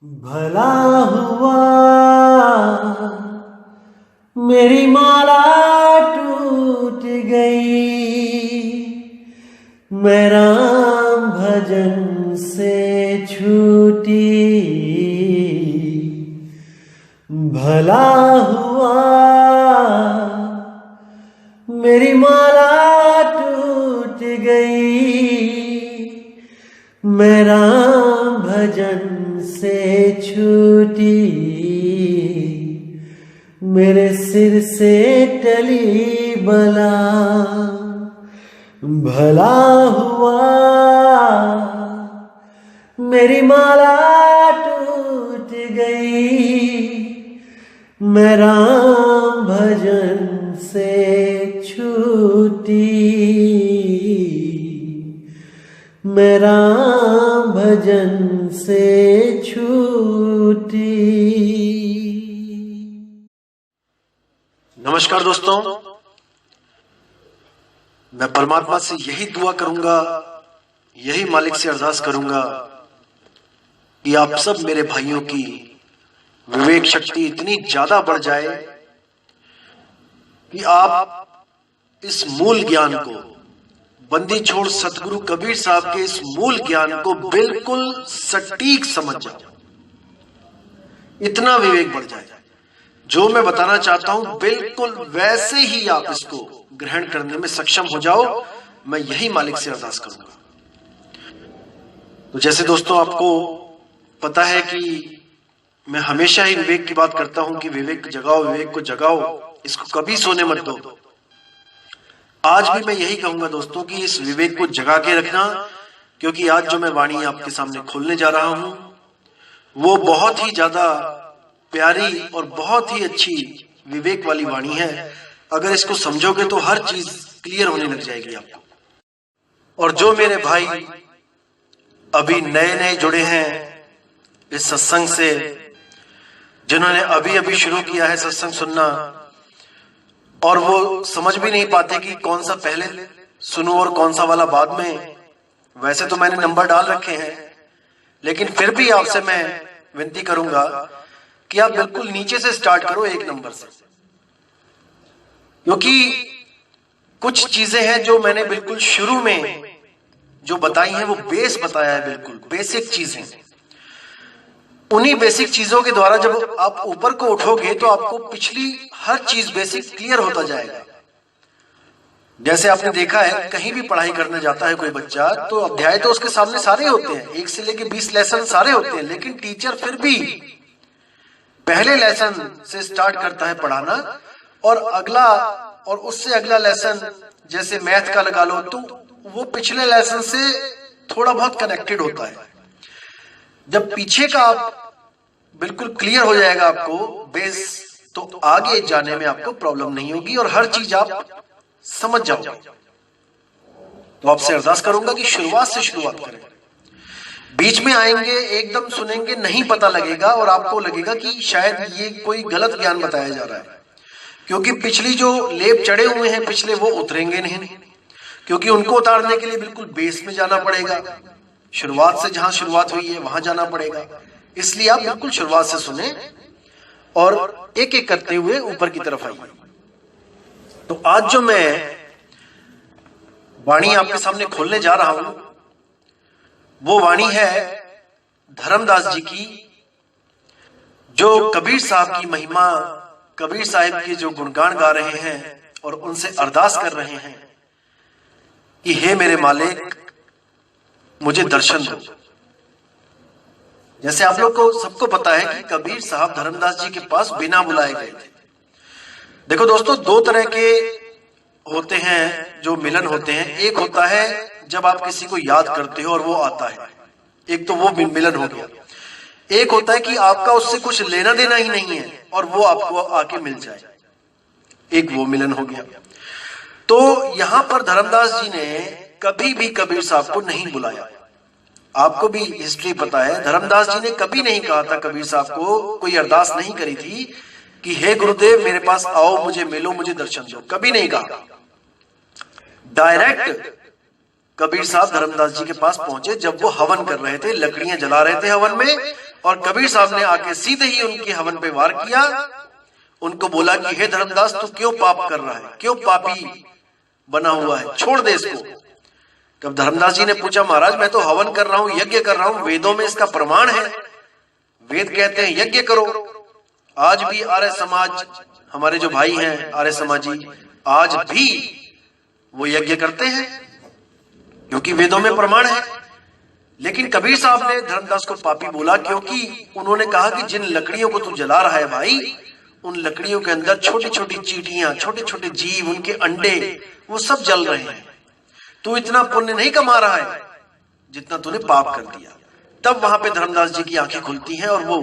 भला हुआ मेरी माला टूट गई, मैं राम भजन से छूटी। भला हुआ मेरी माला टूट गई, मैं राम भजन से छूटी। मेरे सिर से टली बला, भला हुआ मेरी माला टूट गई, मैं राम भजन से छूटी। मैं राम भजन से छूटी। नमस्कार दोस्तों, मैं परमात्मा से यही दुआ करूंगा, यही मालिक से अरदास करूंगा कि आप सब मेरे भाइयों की विवेक शक्ति इतनी ज्यादा बढ़ जाए कि आप इस मूल ज्ञान को, बंदी छोड़ सतगुरु कबीर साहब के इस मूल ज्ञान को बिल्कुल सटीक समझ जाओ। इतना विवेक बढ़ जाए, जो मैं बताना चाहता हूं बिल्कुल वैसे ही आप इसको ग्रहण करने में सक्षम हो जाओ। मैं यही मालिक से अरदास करूंगा। तो जैसे दोस्तों आपको पता है कि मैं हमेशा ही विवेक की बात करता हूं कि विवेक जगाओ, विवेक को जगाओ, इसको कभी सोने मत दो। आज भी मैं यही कहूंगा दोस्तों कि इस विवेक को जगा के रखना, क्योंकि आज जो मैं वाणी आपके सामने खोलने जा रहा हूं वो बहुत ही ज्यादा प्यारी और बहुत ही अच्छी विवेक वाली वाणी है। अगर इसको समझोगे तो हर चीज क्लियर होने लग जाएगी आपको। और जो मेरे भाई अभी नए नए जुड़े हैं इस सत्संग से, जिन्होंने अभी अभी शुरू किया है सत्संग सुनना, और वो समझ भी नहीं पाते कि कौन सा पहले सुनो और कौन सा वाला बाद में। वैसे तो मैंने नंबर डाल रखे हैं, लेकिन फिर भी आपसे मैं विनती करूंगा कि आप बिल्कुल नीचे से स्टार्ट करो, एक नंबर से, क्योंकि कुछ चीजें हैं जो मैंने बिल्कुल शुरू में जो बताई हैं वो बेस बताया है, बिल्कुल बेसिक चीजें। उन्हीं बेसिक चीजों के द्वारा जब आप ऊपर को उठोगे तो आपको पिछली हर चीज बेसिक क्लियर होता जाएगा। जैसे आपने देखा है, कहीं भी पढ़ाई करने जाता है कोई बच्चा तो अध्याय तो उसके सामने सारे होते हैं, 1 से लेकर 20 लेसन सारे होते हैं, लेकिन टीचर फिर भी पहले लेसन से स्टार्ट करता है पढ़ाना, और अगला और उससे अगला लेसन जैसे मैथ का लगा लो तो वो पिछले लेसन से थोड़ा बहुत कनेक्टेड होता है। जब पीछे का आप बिल्कुल क्लियर हो जाएगा आपको बेस, तो आगे जाने में आपको प्रॉब्लम नहीं होगी और हर चीज आप समझ जाओगे। तो आपसे अरदास करूंगा कि शुरुआत से शुरुआत करें। बीच में आएंगे, एकदम सुनेंगे, नहीं पता लगेगा और आपको लगेगा कि शायद ये कोई गलत ज्ञान बताया जा रहा है, क्योंकि पिछली जो लेप चढ़े हुए हैं पिछले, वो उतरेंगे नहीं, क्योंकि उनको उतारने के लिए बिल्कुल बेस में जाना पड़ेगा। शुरुआत से जहां शुरुआत हुई है वहां जाना पड़ेगा। इसलिए आप बिल्कुल शुरुआत से सुने और एक एक करते हुए ऊपर की तरफ आइए। तो आज जो मैं वाणी आपके सामने खोलने जा रहा हूं वो वाणी है धर्मदास जी की, जो कबीर साहब की महिमा, कबीर साहब के जो गुणगान गा रहे हैं और उनसे अरदास कर रहे हैं कि हे मेरे मालिक मुझे दर्शन दो। जैसे आप लोग को सबको पता है कि कबीर साहब धर्मदास जी के पास बिना बुलाए गए थे। देखो दोस्तों, 2 तरह के होते हैं जो मिलन होते हैं। एक होता है जब आप किसी को याद करते हो और वो आता है, एक तो वो मिलन हो गया। एक होता है कि आपका उससे कुछ लेना देना ही नहीं है और वो आपको आके मिल जाए, एक वो मिलन हो गया। तो यहां पर धर्मदास जी ने कभी भी कबीर साहब को नहीं बुलाया। आपको भी हिस्ट्री पता है, धर्मदास जी ने कभी नहीं कहा था कबीर साहब को, कोई अरदास नहीं करी थी कि हे गुरुदेव मेरे पास आओ, मुझे मिलो, मुझे दर्शन दो, कभी नहीं कहा। डायरेक्ट कबीर साहब धर्मदास जी के पास पहुंचे जब वो हवन कर रहे थे, लकड़ियां जला रहे थे हवन में, और कबीर साहब ने आके सीधे ही उनके हवन पे वार किया। उनको बोला कि हे धर्मदास, तू क्यों पाप कर रहा है, क्यों पापी बना हुआ है, छोड़ दे इसको। तब धर्मदास जी ने पूछा, महाराज मैं तो हवन कर रहा हूं, यज्ञ कर रहा हूं, वेदों में इसका प्रमाण है, वेद कहते हैं यज्ञ करो। आज भी आर्य समाज, हमारे जो भाई हैं आर्य समाजी, आज भी वो यज्ञ करते हैं क्योंकि वेदों में प्रमाण है। लेकिन कबीर साहब ने धर्मदास को पापी बोला क्योंकि उन्होंने कहा कि जिन लकड़ियों को तू जला रहा है भाई, उन लकड़ियों के अंदर छोटी छोटी चींटियां, छोटे छोटे जीव, उनके अंडे, वो सब जल रहे हैं। तू इतना पुण्य नहीं कमा रहा है जितना तूने पाप कर दिया। तब वहां पे धर्मदास जी की आंखें खुलती हैं और वो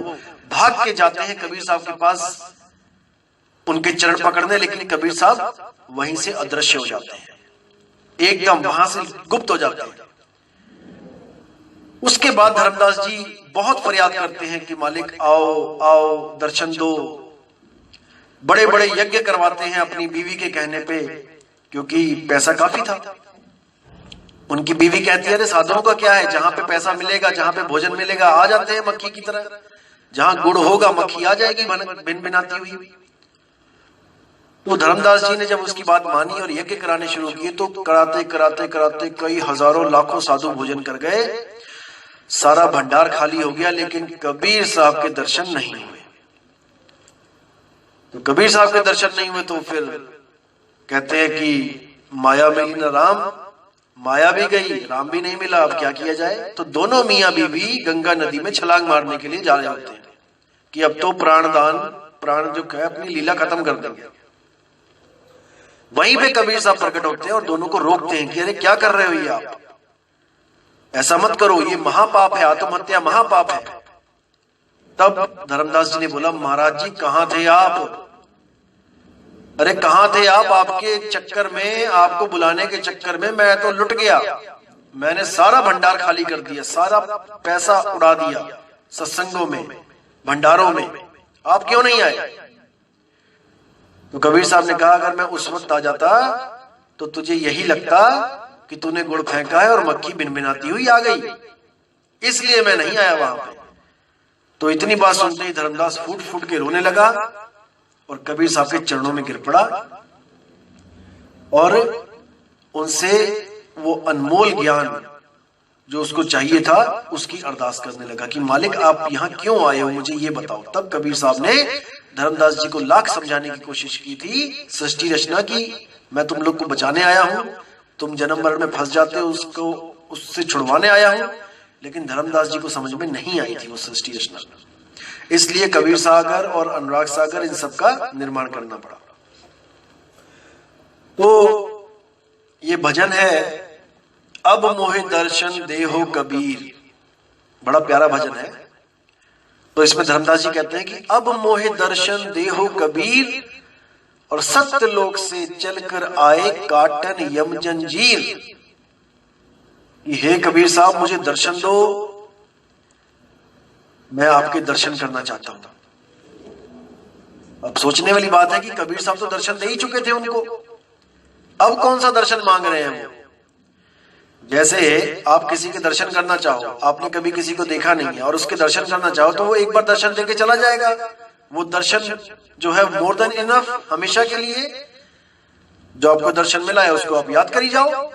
भाग के जाते हैं कबीर साहब के पास उनके चरण पकड़ने, लेकिन कबीर साहब वहीं से अदृश्य हो जाते हैं, एकदम वहां से गुप्त हो जाते हैं। उसके बाद धर्मदास जी बहुत फरियाद करते हैं कि मालिक आओ आओ, दर्शन दो। बड़े बड़े यज्ञ करवाते हैं अपनी बीवी के कहने पे, क्योंकि पैसा काफी था। उनकी बीवी कहती है, अरे साधुओं का क्या है, जहां पे पैसा मिलेगा, जहां पे भोजन मिलेगा, आ जाते हैं मक्खी की तरह, जहां गुड़ होगा मक्खी आ जाएगी भिन भिनाती हुई। तो धर्मदास जी ने जब उसकी बात मानी और यज्ञ कराने शुरू किए, तो कराते कराते कराते कई हजारों लाखों साधु भोजन कर गए, सारा भंडार खाली हो गया, लेकिन कबीर साहब के दर्शन नहीं हुए। तो कबीर साहब के दर्शन नहीं हुए तो फिर कहते हैं कि माया मिली न राम, माया भी गई, राम भी नहीं मिला, अब क्या किया जाए। तो दोनों मियां बीवी गंगा नदी में छलांग मारने के लिए जा रहे होते हैं कि अब तो प्राण जो है अपनी लीला खत्म कर देंगे। वहीं पे कबीर साहब प्रकट होते हैं और दोनों को रोकते हैं कि अरे क्या कर रहे हो ये आप, ऐसा मत करो, ये महापाप है, आत्महत्या महापाप है। तब धर्मदास जी ने बोला, महाराज जी कहां थे आप, अरे कहां थे आप, आपके चक्कर में, आपको बुलाने के चक्कर में मैं तो लुट गया, मैंने सारा भंडार खाली कर दिया, सारा पैसा उड़ा दिया सत्संगों में, भंडारों में, आप क्यों नहीं आए। तो कबीर साहब ने कहा, अगर मैं उस वक्त आ जाता तो तुझे यही लगता कि तूने गुड़ फेंका है और मक्खी भिनभिनाती हुई आ गई, इसलिए मैं नहीं आया वहां पे। तो इतनी बात सुनते ही धर्मदास फूट फूट के रोने लगा और कबीर साहब के चरणों में गिर पड़ा और उनसे वो अनमोल ज्ञान जो उसको चाहिए था उसकी अरदास करने लगा कि मालिक आप यहाँ क्यों आए हो, मुझे ये बताओ। तब कबीर साहब ने धर्मदास जी को लाख समझाने की कोशिश की थी, सृष्टि रचना की, मैं तुम लोग को बचाने आया हूं, तुम जन्म मरण में फंस जाते हो, उसको उससे छुड़वाने आया हूं। लेकिन धर्मदास जी को समझ में नहीं आई थी वो सृष्टि रचना, इसलिए कबीर सागर और अनुराग सागर इन सब का निर्माण करना पड़ा। तो ये भजन है, अब मोहे दर्शन देहो कबीर, बड़ा प्यारा भजन है। तो इसमें धर्मदास जी कहते हैं कि अब मोहे दर्शन देहो कबीर, और सत्य लोक से चलकर आए काटन यम जंजीर। हे कबीर साहब मुझे दर्शन दो, मैं आपके दर्शन करना चाहता हूं। अब सोचने वाली बात है कि कबीर साहब तो दर्शन दे ही चुके थे उनको, अब कौन सा दर्शन मांग रहे हैं वो। जैसे आप किसी के दर्शन करना चाहो, आपने कभी किसी को देखा नहीं है और उसके दर्शन करना चाहो तो वो एक बार दर्शन देके चला जाएगा, वो दर्शन जो है मोर देन इनफ, हमेशा के लिए जो आपको दर्शन मिला है उसको आप याद करी जाओ।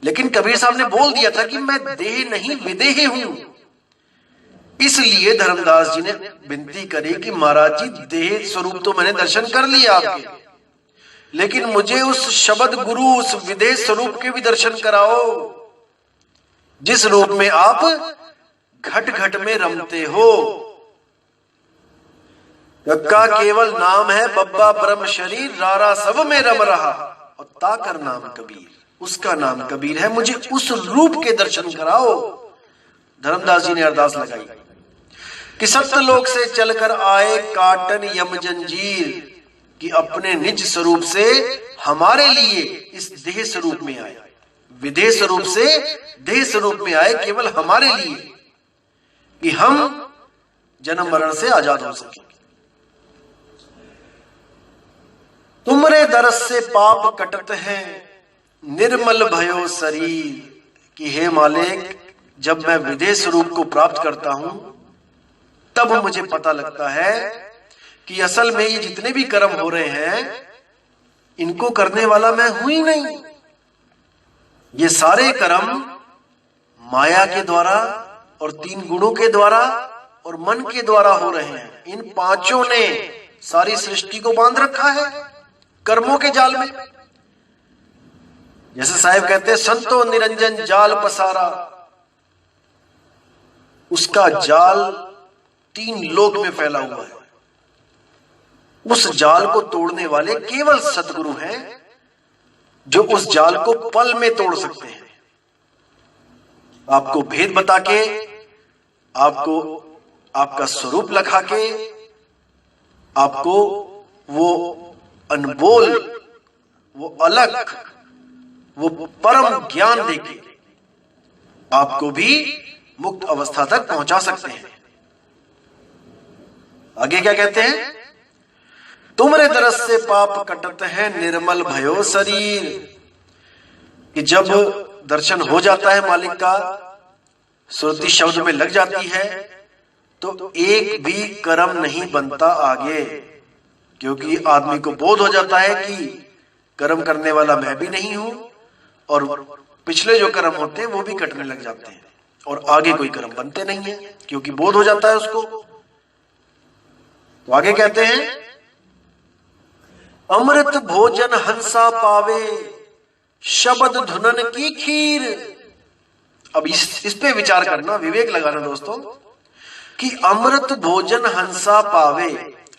लेकिन कबीर साहब ने बोल दिया था कि मैं देह नहीं विदेह हूं, इसलिए धर्मदास जी ने विनती करी कि महाराज जी देह स्वरूप तो मैंने दर्शन कर लिया आपके, लेकिन मुझे उस शब्द गुरु, उस विदेह स्वरूप के भी दर्शन कराओ जिस रूप में आप घट घट में रमते हो। का केवल नाम है बब्बा ब्रह्म शरीर, रारा सब में रम रहा, और ताकर नाम कबीर, उसका नाम कबीर है, मुझे उस रूप के दर्शन कराओ। धर्मदास जी ने अरदास लगाई कि सत्यलोक से चलकर आए काटन यम जंजीर, कि अपने निज स्वरूप से हमारे लिए इस देह स्वरूप में आए, विदेह स्वरूप से देह स्वरूप में आए केवल हमारे लिए, कि हम जन्म मरण से आजाद हो सके। तुमरे दरस से पाप कटत हैं, निर्मल भयो शरीर, कि हे मालिक जब मैं विदेह स्वरूप को प्राप्त करता हूं तब मुझे पता लगता है कि असल में ये जितने भी कर्म हो रहे हैं इनको करने वाला मैं हूं ही नहीं। ये सारे कर्म माया के द्वारा और 3 गुणों के द्वारा और मन के द्वारा हो रहे हैं। इन पांचों ने सारी सृष्टि को बांध रखा है कर्मों के जाल में। जैसे साहिब कहते हैं, संतो निरंजन जाल पसारा, उसका जाल 3 लोक में फैला हुआ है। उस जाल को तोड़ने वाले केवल सद्गुरु हैं जो उस जाल को पल में तोड़ सकते हैं। आपको भेद बता के, आपको आपका स्वरूप लखा के, आपको वो अनमोल, वो अलग, वो परम ज्ञान देके आपको भी मुक्त अवस्था तक पहुंचा सकते हैं। आगे क्या कहते हैं? तुमरे दरस से पाप कटत है निर्मल भयो शरीर। कि जब दर्शन हो जाता है मालिक का, सुरती शब्द में लग जाती है, तो एक भी कर्म नहीं बनता आगे, क्योंकि आदमी को बोध हो जाता है कि कर्म करने वाला मैं भी नहीं हूं, और पिछले जो कर्म होते हैं वो भी कटने लग जाते हैं, और आगे कोई कर्म बनते नहीं है, क्योंकि बोध हो जाता है उसको। तो आगे कहते हैं, अमृत भोजन हंसा पावे शब्द धुनन की खीर। अब इस पे विचार करना, विवेक लगाना दोस्तों, कि अमृत भोजन हंसा पावे।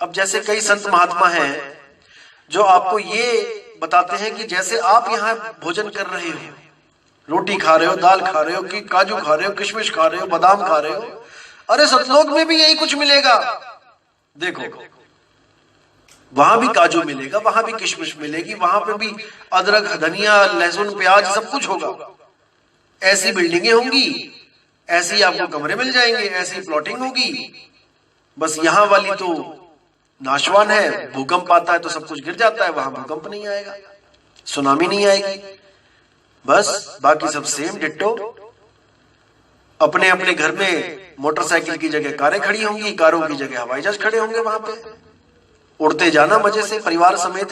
अब जैसे कई संत महात्मा हैं जो आपको ये बताते हैं कि जैसे आप यहां भोजन कर रहे हो, रोटी खा रहे हो, दाल खा रहे हो, कि काजू खा रहे हो, किशमिश खा रहे हो, बादाम खा रहे हो, अरे सतलोक में भी यही कुछ मिलेगा। देखो, वहां भी काजू मिलेगा, वहां भी किशमिश मिलेगी, वहां पे भी अदरक, धनिया, लहसुन, प्याज सब कुछ होगा। ऐसी बिल्डिंगें होंगी, ऐसी आपको कमरे मिल जाएंगे, ऐसी प्लॉटिंग होगी। बस यहां वाली तो नाशवान है, भूकंप आता है तो सब कुछ गिर जाता है, वहां भूकंप नहीं आएगा, सुनामी नहीं आएगी। बस बाकी सब सेम डिट्टो। अपने अपने घर में मोटरसाइकिल की जगह कारें खड़ी होंगी, कारों की जगह हवाई जहाज खड़े होंगे, वहां पे उड़ते जाना मजे से, परिवार समेत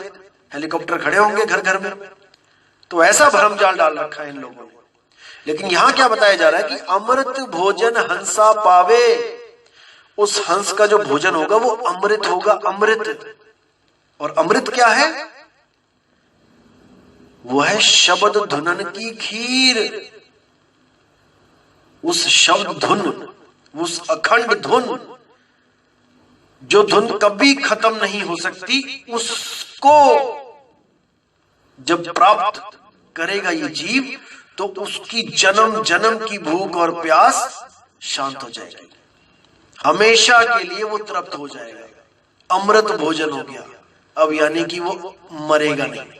हेलीकॉप्टर खड़े होंगे घर घर में। तो ऐसा भरम जाल डाल रखा है इन लोगों ने। लेकिन यहां क्या बताया जा रहा है कि अमृत भोजन हंसा पावे। उस हंस का जो भोजन होगा वो अमृत होगा, अमृत। और अमृत क्या है? वो है शब्द धुनन की खीर। उस शब्द धुन, उस अखंड धुन, जो धुन कभी खत्म नहीं हो सकती, उसको जब प्राप्त करेगा ये जीव, तो उसकी जन्म जन्म की भूख और प्यास शांत हो जाएगी, हमेशा के लिए वो तृप्त हो जाएगा, अमृत भोजन हो गया। अब यानी कि वो मरेगा नहीं,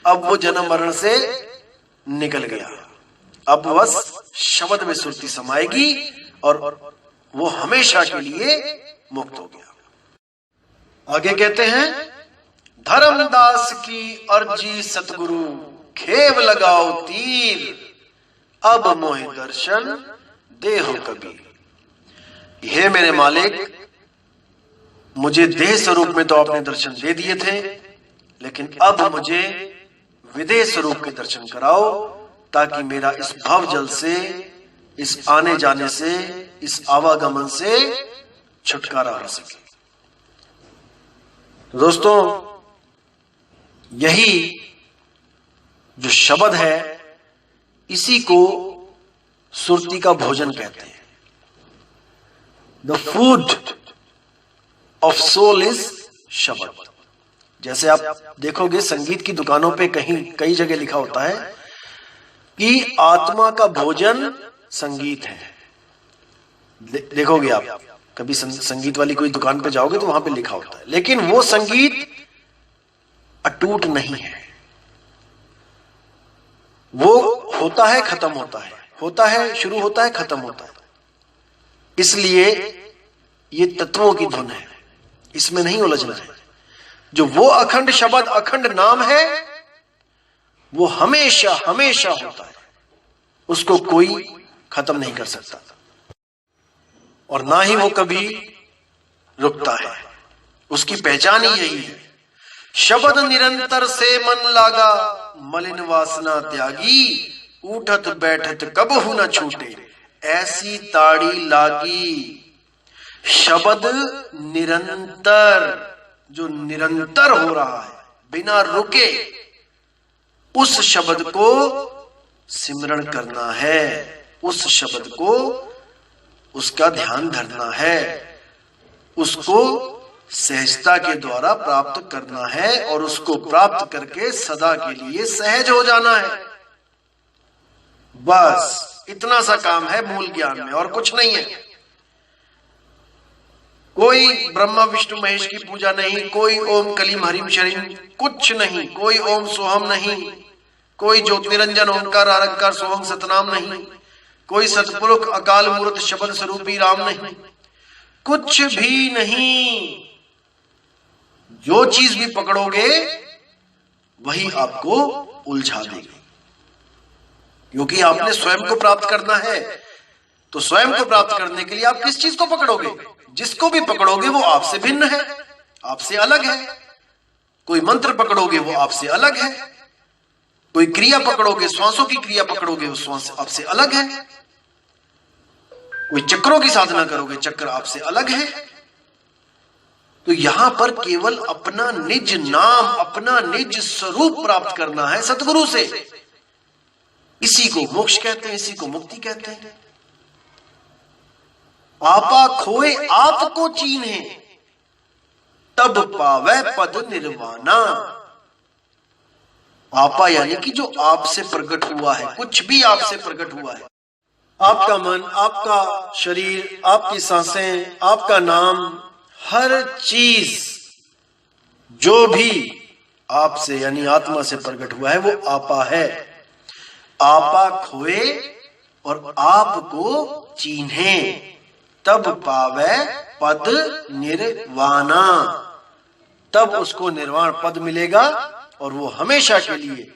अब वो जन्म मरण से निकल गया, अब बस शब्द में सुरती समाएगी और वो हमेशा के लिए मुक्त हो गया। आगे कहते हैं, धर्मदास की अर्जी सतगुरु खेव लगाओ तीर, अब मोहि दर्शन देहो कबीर। हे मेरे मालिक, मुझे देह स्वरूप में तो आपने दर्शन दे दिए थे, लेकिन अब मुझे विदेह स्वरूप के दर्शन कराओ, ताकि मेरा इस भव जल से, इस आने जाने से, इस आवागमन से छुटकारा हो सके। तो दोस्तों, यही जो शब्द है, इसी को सुरती का भोजन कहते हैं। The food of soul is शब्द। जैसे आप देखोगे संगीत की दुकानों पे कहीं कई जगह लिखा होता है कि आत्मा का भोजन संगीत है। देखोगे आप कभी संगीत वाली कोई दुकान पे जाओगे तो वहां पे लिखा होता है, लेकिन वो संगीत अटूट नहीं है। वो होता है, खत्म होता है, होता है, शुरू होता है, खत्म होता है। इसलिए ये तत्वों की धुन है, इसमें नहीं उलझना है। जो वो अखंड शब्द, अखंड नाम है, वो हमेशा हमेशा होता है, उसको कोई खत्म नहीं कर सकता। और ना ही वो कभी रुकता है। उसकी पहचान ही यही है। शब्द निरंतर से मन लागा, मलिन वासना त्यागी, उठत बैठत कबहु न छूटे, ऐसी ताड़ी लागी। शब्द निरंतर, जो निरंतर हो रहा है बिना रुके, उस शब्द को सिमरण करना है, उस शब्द को, उसका ध्यान धरना है, उसको सहजता के द्वारा प्राप्त करना है और उसको प्राप्त करके सदा के लिए सहज हो जाना है। बस इतना सा काम है मूल ज्ञान में, और कुछ नहीं है। कोई ब्रह्मा विष्णु महेश की पूजा नहीं, कोई ओम कलीम हरिम शरीम कुछ नहीं, कोई ओम सोहम नहीं, कोई ज्योतिरंजन ओंकार आरंकार सोहम सतनाम नहीं, कोई सतपुरुष अकाल मूर्त शब्द स्वरूपी राम नहीं, कुछ भी नहीं। जो चीज भी पकड़ोगे वही आपको उलझा देगी, क्योंकि आपने स्वयं को प्राप्त करना है। तो स्वयं को प्राप्त करने के लिए आप किस चीज को पकड़ोगे? जिसको भी पकड़ोगे वो आपसे भिन्न है, आपसे अलग है। कोई मंत्र पकड़ोगे वो आपसे अलग है, कोई क्रिया पकड़ोगे, श्वासों की क्रिया पकड़ोगे वो श्वास आपसे अलग है, कोई चक्रों की साधना करोगे चक्र आपसे अलग है। तो यहां पर केवल अपना निज नाम, अपना निज स्वरूप प्राप्त करना है सतगुरु से। इसी को मोक्ष कहते हैं, इसी को मुक्ति कहते हैं। आपा खोए आपको चीन्हे, तब पावे पद निर्वाणा। आपा यानी कि जो आपसे प्रकट हुआ है, कुछ भी आपसे प्रकट हुआ है, आपका मन, आपका शरीर, आपकी सांसें, आपका नाम, हर चीज जो भी आपसे यानी आत्मा से प्रकट हुआ है वो आपा है। आपा खोए और आपको चीन्हे, तब पावे पद निर्वाणा, तब उसको निर्वाण पद मिलेगा और वो हमेशा के लिए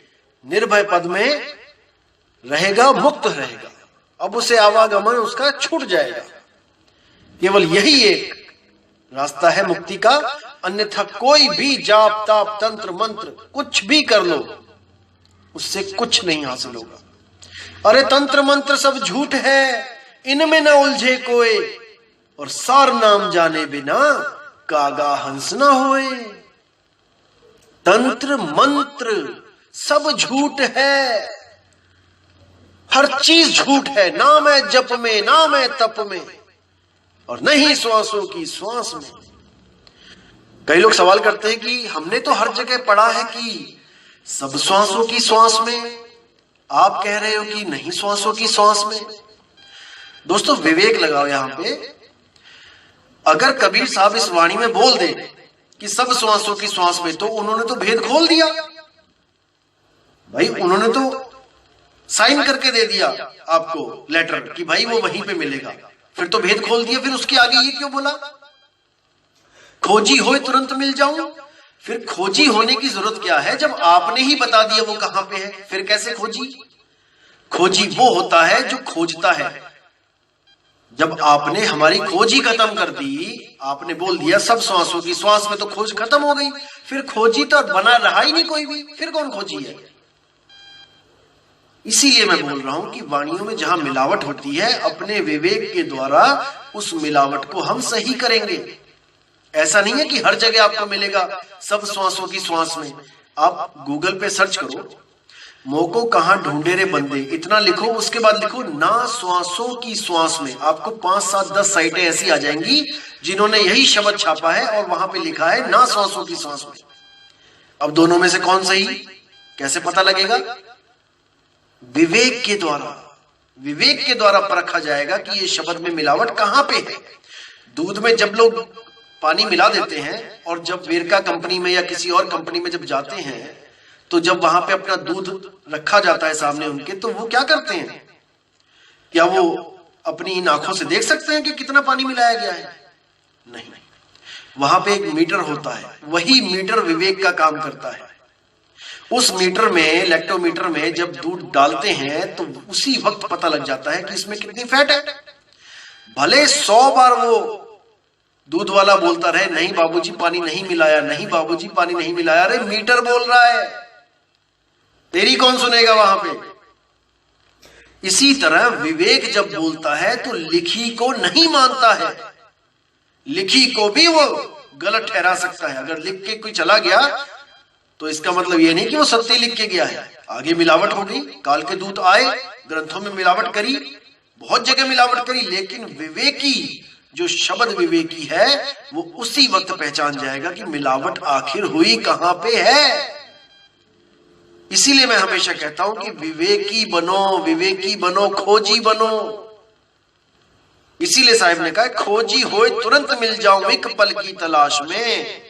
निर्भय पद में रहेगा, मुक्त रहेगा। अब उसे आवागमन उसका छूट जाएगा। केवल यही एक रास्ता है मुक्ति का, अन्यथा कोई भी जाप ताप तंत्र मंत्र कुछ भी कर लो उससे कुछ नहीं हासिल होगा। अरे तंत्र मंत्र सब झूठ है, इनमें न उलझे कोई, और सार नाम जाने बिना कागा हंस न होए। तंत्र मंत्र सब झूठ है, हर चीज झूठ है। नाम है जप में, नाम है तप में, और नहीं श्वासों की श्वास में। कई लोग सवाल करते हैं कि हमने तो हर जगह पढ़ा है कि सब श्वासों की श्वास में, आप कह रहे हो कि नहीं श्वासों की श्वास में। दोस्तों विवेक लगाओ यहां पे। अगर कबीर साहब इस वाणी में बोल दे कि सब श्वासों की श्वास में, तो उन्होंने तो भेद खोल दिया भाई। उन्होंने तो साइन करके दे दिया आपको लेटर कि भाई वो वहीं पे मिलेगा, फिर तो भेद खोल दिया। फिर उसके आगे ये क्यों बोला? खोजी होए तुरंत मिल जाऊं। फिर खोजी होने की जरूरत क्या है जब आपने ही बता दिया वो कहां पे है? फिर कैसे खोजी? खोजी वो होता है जो खोजता है। जब आपने हमारी खोज ही खत्म कर दी, आपने बोल दिया सब श्वासों की श्वास में, तो खोज खत्म हो गई। फिर खोजी तो बना रहा ही नहीं कोई भी, फिर कौन खोजी है? इसीलिए मैं बोल रहा हूं कि वाणियों में जहां मिलावट होती है, अपने विवेक के द्वारा उस मिलावट को हम सही करेंगे। ऐसा नहीं है कि हर जगह आपको मिलेगा सब श्वासों की श्वास में। आप गूगल पे सर्च करो, मोको कहां ढूंढे रे बंदे, इतना लिखो, उसके बाद लिखो ना श्वासों की श्वास में। आपको 5, 7, 10 साइटें ऐसी आ जाएंगी जिन्होंने यही शब्द छापा है और वहां पे लिखा है ना श्वासों की श्वास में। अब दोनों में से कौन सही कैसे पता लगेगा? विवेक के द्वारा, विवेक के द्वारा परखा जाएगा कि ये शब्द में मिलावट कहां पे है। दूध में जब लोग पानी मिला देते हैं और जब वेरका कंपनी में या किसी और कंपनी में जब जाते हैं, तो जब वहां पे अपना दूध रखा जाता है सामने उनके, तो वो क्या करते हैं? क्या वो अपनी इन आंखों से देख सकते हैं कि कितना पानी मिलाया गया है? नहीं। वहां पे एक मीटर होता है, वही मीटर विवेक का काम करता है। उस मीटर में, लैक्टोमीटर में जब दूध डालते हैं तो उसी वक्त पता लग जाता है कि इसमें कितनी फैट है। भले 100 बार वो दूध वाला बोलता रहे, नहीं बाबूजी पानी नहीं मिलाया, नहीं बाबूजी पानी नहीं मिलाया, अरे मीटर बोल रहा है, तेरी कौन सुनेगा वहां पे। इसी तरह विवेक जब बोलता है तो लिखी को नहीं मानता है, लिखी को भी वो गलत ठहरा सकता है। अगर लिख के कोई चला गया तो इसका मतलब ये नहीं कि वो सत्य लिख के गया है, आगे मिलावट हो गई, काल के दूत आए, ग्रंथों में मिलावट करी, बहुत जगह मिलावट करी, लेकिन विवेकी जो शब्द विवेकी है वो उसी वक्त पहचान जाएगा कि मिलावट आखिर हुई कहां पे है। इसीलिए मैं हमेशा कहता हूं कि विवेकी बनो, विवेकी बनो, खोजी बनो। इसीलिए साहिब ने कहा खोजी होए तुरंत मिल जाऊं एक पल की तलाश में।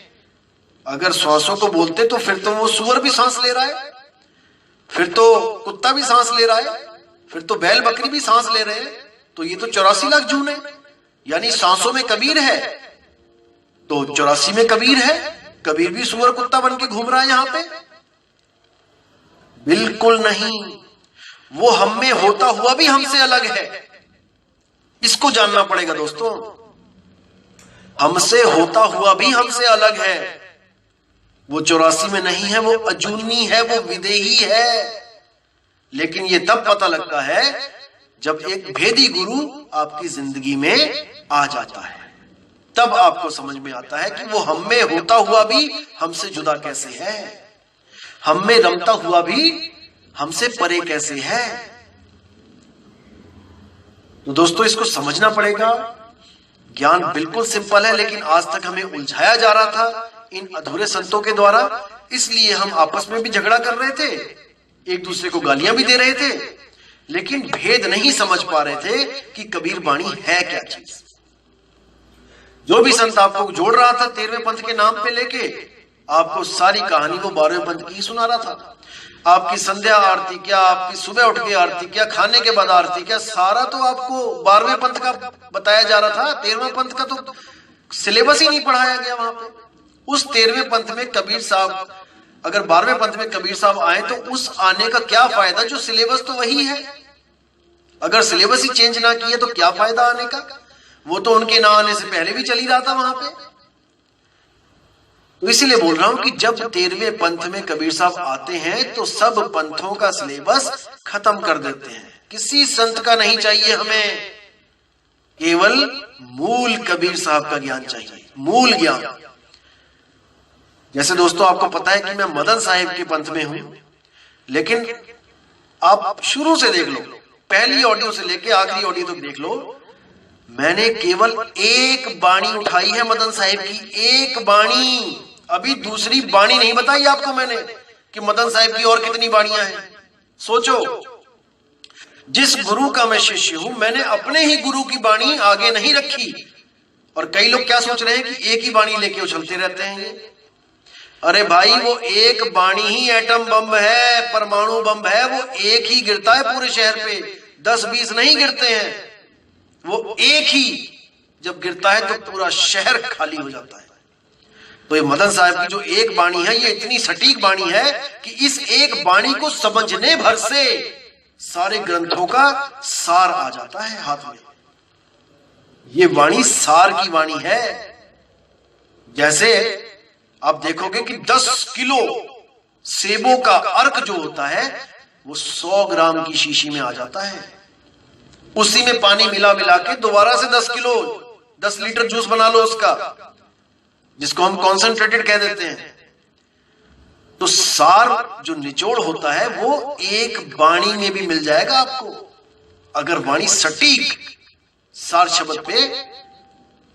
अगर सांसों को बोलते तो फिर तो वो सुअर भी सांस ले रहा है, फिर तो कुत्ता भी सांस ले रहा है, फिर तो बैल बकरी भी सांस ले रहे हैं, तो ये तो 84 लाख जून है। यानी सांसों में कबीर है तो 84 में कबीर है, कबीर भी सुअर कुत्ता बन के घूम रहा है यहां पे? बिल्कुल नहीं, वो हम में होता हुआ भी हमसे अलग है, इसको जानना पड़ेगा दोस्तों। हमसे होता हुआ भी हमसे अलग है, वो 84 में नहीं है, वो अजूनी है, वो विदेही है। लेकिन ये तब पता लगता है जब एक भेदी गुरु आपकी जिंदगी में आ जाता है, तब आपको समझ में आता है कि वो हम में होता हुआ भी हमसे जुदा कैसे है, हम में रमता हुआ भी हमसे परे कैसे है। तो दोस्तों इसको समझना पड़ेगा। ज्ञान बिल्कुल सिंपल है, लेकिन आज तक हमें उलझाया जा रहा था इन अधूरे संतों के द्वारा, इसलिए हम आपस में भी झगड़ा कर रहे थे, एक दूसरे को गालियां भी दे रहे थे, लेकिन भेद नहीं समझ पा रहे थे कि कबीर बाणी है क्या चीज। जो भी संत आपको जोड़ रहा था 13वें पंथ के नाम पे लेके, आपको सारी कहानी वो 12वें पंथ की ही सुना रहा था। आपकी संध्या आरती क्या, आपकी सुबह उठ के आरती क्या, खाने के बाद आरती क्या, सारा तो आपको 12वें पंथ का बताया जा रहा था। 13वें पंथ का तो सिलेबस ही नहीं पढ़ाया गया वहां पे। उस 13वें पंथ में कबीर साहब, अगर 12वें पंथ में कबीर साहब आए तो उस आने का क्या फायदा, जो सिलेबस तो वही है। अगर सिलेबस ही चेंज ना किया तो क्या फायदा आने का, वो तो उनके ना आने से पहले भी चल ही रहा था वहां पे। तो इसीलिए बोल रहा हूं कि जब 13वें पंथ में कबीर साहब आते हैं तो सब पंथों का सिलेबस खत्म कर देते हैं। किसी संत का नहीं चाहिए हमें, केवल मूल कबीर साहब का ज्ञान चाहिए, मूल ज्ञान। जैसे दोस्तों आपको पता है कि मैं मदन साहिब के पंथ में हूं, लेकिन आप शुरू से देख लो, पहली ऑडियो से लेके आखिरी ऑडियो तक देख लो, मैंने केवल एक बाणी उठाई है मदन साहिब की, एक बाणी। अभी दूसरी बाणी नहीं बताई आपको मैंने कि मदन साहिब की और कितनी बाणियां हैं। सोचो, जिस गुरु का मैं शिष्य हूं, मैंने अपने ही गुरु की बाणी आगे नहीं रखी। और कई लोग क्या सोच रहे हैं कि एक ही बाणी लेके उछलते रहते हैं ये। अरे भाई, वो एक बाणी ही एटम बम है, परमाणु बम है, वो एक ही गिरता है पूरे शहर पे, 10-20 नहीं गिरते हैं। वो एक ही जब गिरता है तो पूरा शहर खाली हो जाता है। तो ये मदन साहब की जो एक बाणी है, ये इतनी सटीक बाणी है कि इस एक बाणी को समझने भर से सारे ग्रंथों का सार आ जाता है हाथ में। ये वाणी सार की वाणी है। जैसे आप देखोगे कि 10 किलो सेबों का अर्क जो होता है वो 100 ग्राम की शीशी में आ जाता है। उसी में पानी मिला मिला के दोबारा से 10 लीटर जूस बना लो उसका, जिसको हम कॉन्सेंट्रेटेड कह देते हैं। तो सार जो निचोड़ होता है वो एक वाणी में भी मिल जाएगा आपको, अगर वाणी सटीक सार शब्द पे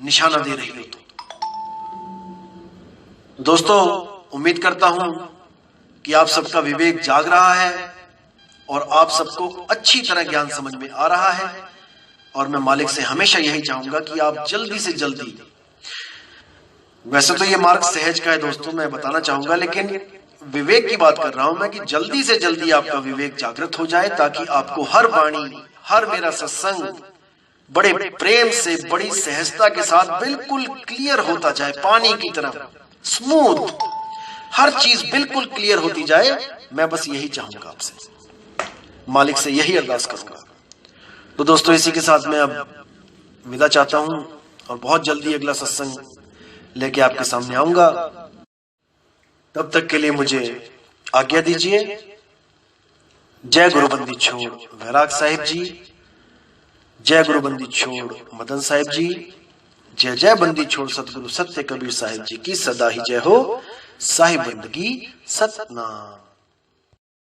निशाना दे रही हो तो। दोस्तों, उम्मीद करता हूं कि आप सबका विवेक जाग रहा है और आप सबको अच्छी तरह ज्ञान समझ में आ रहा है। और मैं मालिक से हमेशा यही चाहूंगा कि आप जल्दी से जल्दी, वैसे तो ये मार्ग सहज का है दोस्तों, मैं बताना चाहूंगा, लेकिन विवेक की बात कर रहा हूं मैं, कि जल्दी से जल्दी आपका विवेक जागृत हो जाए, ताकि आपको हर वाणी, हर मेरा सत्संग बड़े प्रेम से, बड़ी सहजता के साथ बिल्कुल क्लियर होता जाए, पानी की तरह स्मूथ, हर चीज बिल्कुल क्लियर होती जाए। मैं बस यही चाहूंगा आपसे, मालिक से यही अरदास करूंगा। तो दोस्तों, इसी के साथ मैं अब विदा चाहता हूं और बहुत जल्दी अगला सत्संग लेके आपके सामने आऊंगा। तब तक के लिए मुझे आज्ञा दीजिए। जय गुरु बंदी छोड़ वैराग साहिब जी, जय गुरु बंदी छोड़ मदन साहिब जी, जय जय बंदी छोड़ सतगुरु सत्य कबीर साहिब जी की सदा ही जय हो। साहिब बंदगी सतनाम।